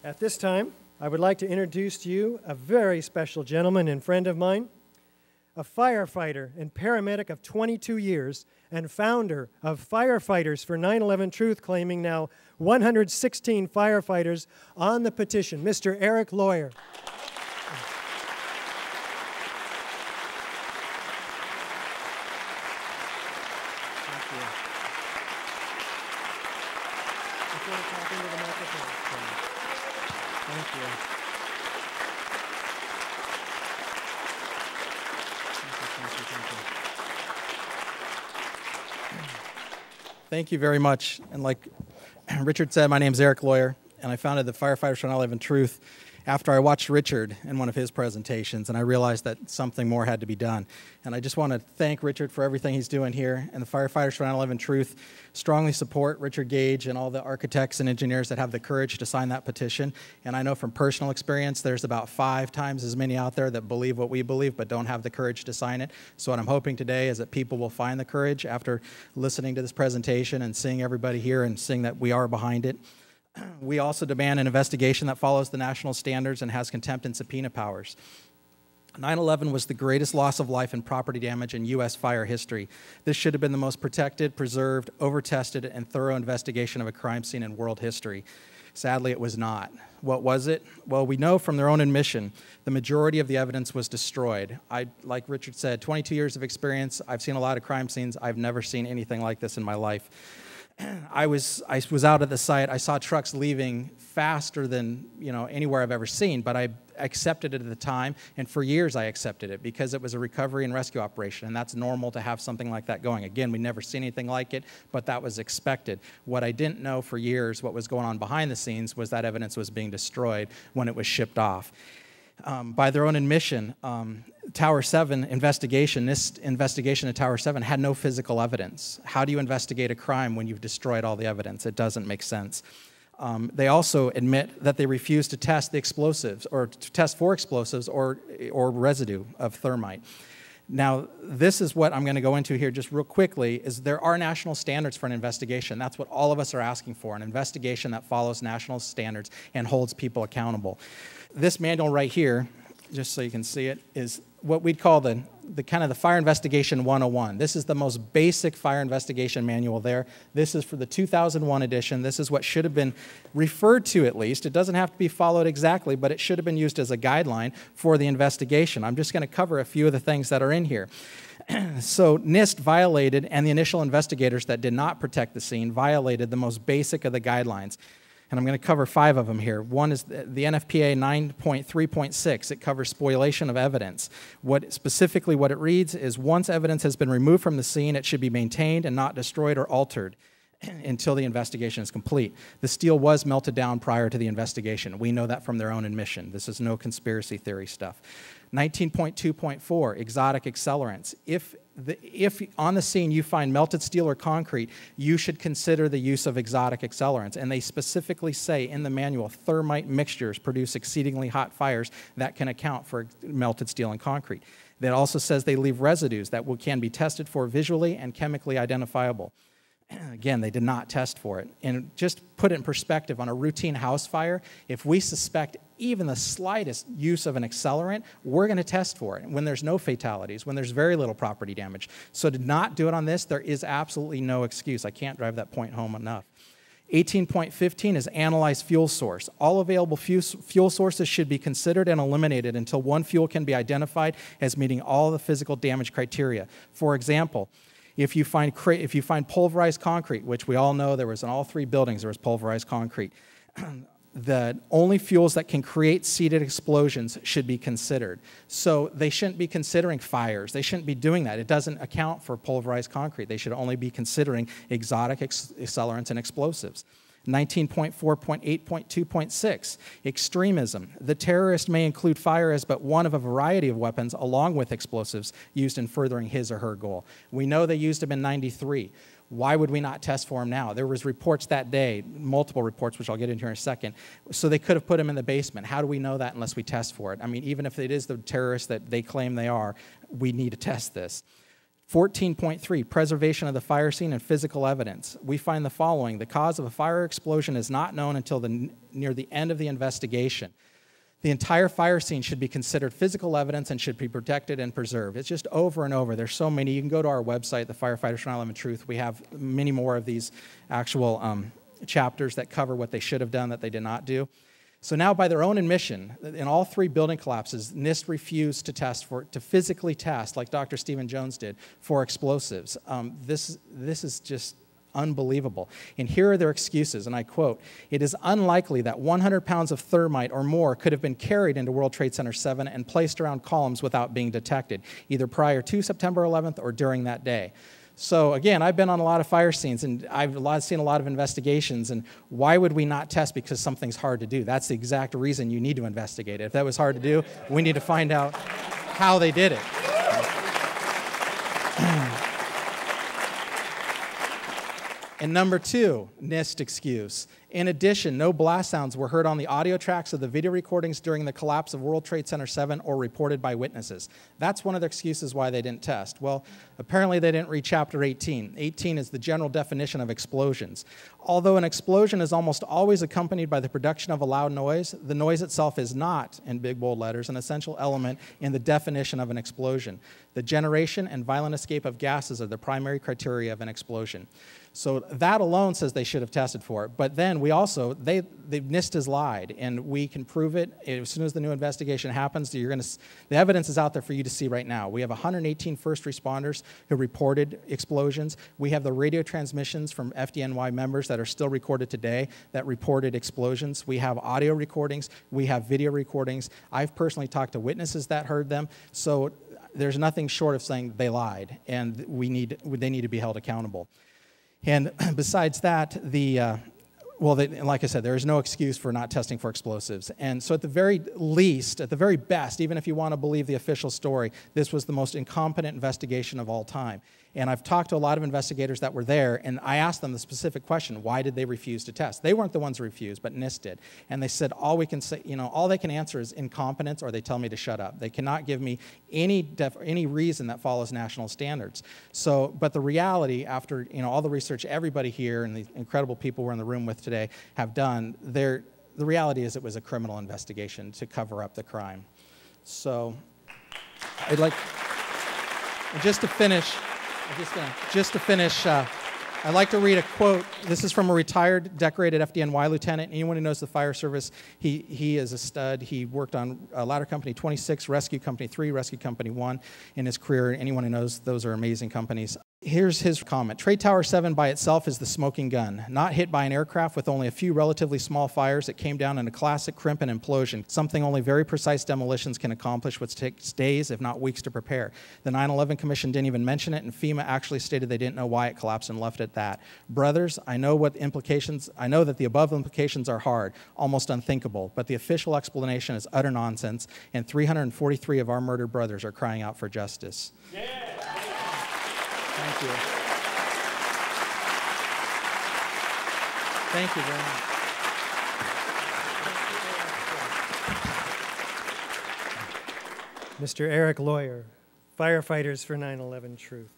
At this time, I would like to introduce to you a very special gentleman and friend of mine, a firefighter and paramedic of 22 years and founder of Firefighters for 9/11 Truth, claiming now 116 firefighters on the petition, Mr. Erik Lawyer. Thank you very much. And like Richard said, my name is Erik Lawyer, and I founded the Firefighters for 9/11 Truth after I watched Richard in one of his presentations, and I realized that something more had to be done. And I just want to thank Richard for everything he's doing here, and the Firefighters for 9/11 Truth strongly support Richard Gage and all the architects and engineers that have the courage to sign that petition. And I know from personal experience, there's about 5 times as many out there that believe what we believe but don't have the courage to sign it. So what I'm hoping today is that people will find the courage after listening to this presentation and seeing everybody here and seeing that we are behind it. We also demand an investigation that follows the national standards and has contempt and subpoena powers. 9/11 was the greatest loss of life and property damage in U.S. fire history. This should have been the most protected, preserved, over-tested, and thorough investigation of a crime scene in world history. Sadly, it was not. What was it? Well, we know from their own admission, the majority of the evidence was destroyed. Like Richard said, 22 years of experience. I've seen a lot of crime scenes. I've never seen anything like this in my life. I was out at the site. I saw trucks leaving faster than anywhere I've ever seen, but I accepted it at the time, and for years I accepted it because it was a recovery and rescue operation, and that's normal to have something like that going. Again, we never seen anything like it, but that was expected. What I didn't know for years, what was going on behind the scenes, was that evidence was being destroyed when it was shipped off. By their own admission, Tower 7 investigation, this investigation of Tower 7 had no physical evidence. How do you investigate a crime when you've destroyed all the evidence? It doesn't make sense. They also admit that they refused to test the explosives or to test for explosives or residue of thermite. Now, this is what I'm going to go into here just real quickly, is there are national standards for an investigation. That's what all of us are asking for, an investigation that follows national standards and holds people accountable. This manual right here, just so you can see it, is what we'd call the kind of the Fire Investigation 101. This is the most basic fire investigation manual there. This is for the 2001 edition. This is what should have been referred to, at least. It doesn't have to be followed exactly, but it should have been used as a guideline for the investigation. I'm just going to cover a few of the things that are in here. So NIST violated, and the initial investigators that did not protect the scene violated the most basic of the guidelines. And I'm going to cover 5 of them here. One is the NFPA 9.3.6. It covers spoliation of evidence. Specifically what it reads is, once evidence has been removed from the scene, it should be maintained and not destroyed or altered until the investigation is complete. The steel was melted down prior to the investigation. We know that from their own admission. This is no conspiracy theory stuff. 19.2.4, exotic accelerants. If on the scene you find melted steel or concrete, you should consider the use of exotic accelerants. And they specifically say in the manual, thermite mixtures produce exceedingly hot fires that can account for melted steel and concrete. That also says they leave residues that can be tested for visually and chemically identifiable. Again, they did not test for it. And just put it in perspective, on a routine house fire, if we suspect even the slightest use of an accelerant, we're going to test for it when there's no fatalities, when there's very little property damage. So to not do it on this, there is absolutely no excuse. I can't drive that point home enough. 18.15 is analyze fuel source. All available fuel sources should be considered and eliminated until one fuel can be identified as meeting all the physical damage criteria. For example, if you find pulverized concrete, which we all know there was in all 3 buildings, there was pulverized concrete, the only fuels that can create seeded explosions should be considered. So they shouldn't be considering fires. They shouldn't be doing that. It doesn't account for pulverized concrete. They should only be considering exotic accelerants and explosives. 19.4.8.2.6, extremism. The terrorist may include fire as but one of a variety of weapons along with explosives used in furthering his or her goal. We know they used them in '93. Why would we not test for them now? There was reports that day, multiple reports, which I'll get into here in a second. So they could have put them in the basement. How do we know that unless we test for it? I mean, even if it is the terrorists that they claim they are, we need to test this. 14.3, preservation of the fire scene and physical evidence. We find the following: the cause of a fire explosion is not known until near the end of the investigation. The entire fire scene should be considered physical evidence and should be protected and preserved. It's just over and over. There's so many. You can go to our website, the Firefighters for 9/11 Truth. We have many more of these actual chapters that cover what they should have done that they did not do. So now, by their own admission, in all 3 building collapses, NIST refused to physically test, like Dr. Stephen Jones did, for explosives. This is just unbelievable. And here are their excuses, and I quote, "It is unlikely that 100 pounds of thermite or more could have been carried into World Trade Center 7 and placed around columns without being detected, either prior to September 11th or during that day." So again, I've been on a lot of fire scenes, and I've seen a lot of investigations, and why would we not test because something's hard to do? That's the exact reason you need to investigate it. If that was hard to do, we need to find out how they did it. And number 2, NIST excuse. In addition, no blast sounds were heard on the audio tracks of the video recordings during the collapse of World Trade Center 7 or reported by witnesses. That's one of their excuses why they didn't test. Well, apparently they didn't read Chapter 18. 18 is the general definition of explosions. Although an explosion is almost always accompanied by the production of a loud noise, the noise itself is not, in big bold letters, an essential element in the definition of an explosion. The generation and violent escape of gases are the primary criteria of an explosion. So that alone says they should have tested for it. But then we also, NIST has lied, and we can prove it. As soon as the new investigation happens, the evidence is out there for you to see right now. We have 118 first responders who reported explosions. We have the radio transmissions from FDNY members that are still recorded today that reported explosions. We have audio recordings. We have video recordings. I've personally talked to witnesses that heard them. So there's nothing short of saying they lied, and they need to be held accountable. And besides that, like I said, there is no excuse for not testing for explosives. And so at the very least, at the very best, even if you want to believe the official story, this was the most incompetent investigation of all time. And I've talked to a lot of investigators that were there, and I asked them the specific question: why did they refuse to test? They weren't the ones who refused, but NIST did. And they said all we can say, all they can answer is incompetence, or they tell me to shut up. They cannot give me any reason that follows national standards. So, but the reality, after all the research everybody here and the incredible people we're in the room with today have done, the reality is it was a criminal investigation to cover up the crime. So, I'd like, just to finish, I'd like to read a quote. This is from a retired decorated FDNY lieutenant. Anyone who knows the fire service, he is a stud. He worked on Ladder Company 26, Rescue Company 3, Rescue Company 1 in his career. Anyone who knows, those are amazing companies. Here's his comment. Trade Tower 7 by itself is the smoking gun. Not hit by an aircraft with only a few relatively small fires, it came down in a classic crimp and implosion, something only very precise demolitions can accomplish, which takes days, if not weeks, to prepare. The 9/11 Commission didn't even mention it, and FEMA actually stated they didn't know why it collapsed and left it at that. Brothers, I know that the above implications are hard, almost unthinkable, but the official explanation is utter nonsense, and 343 of our murdered brothers are crying out for justice. Yeah. Thank you. Thank you very much. Mr. Erik Lawyer, Firefighters for 9/11 Truth.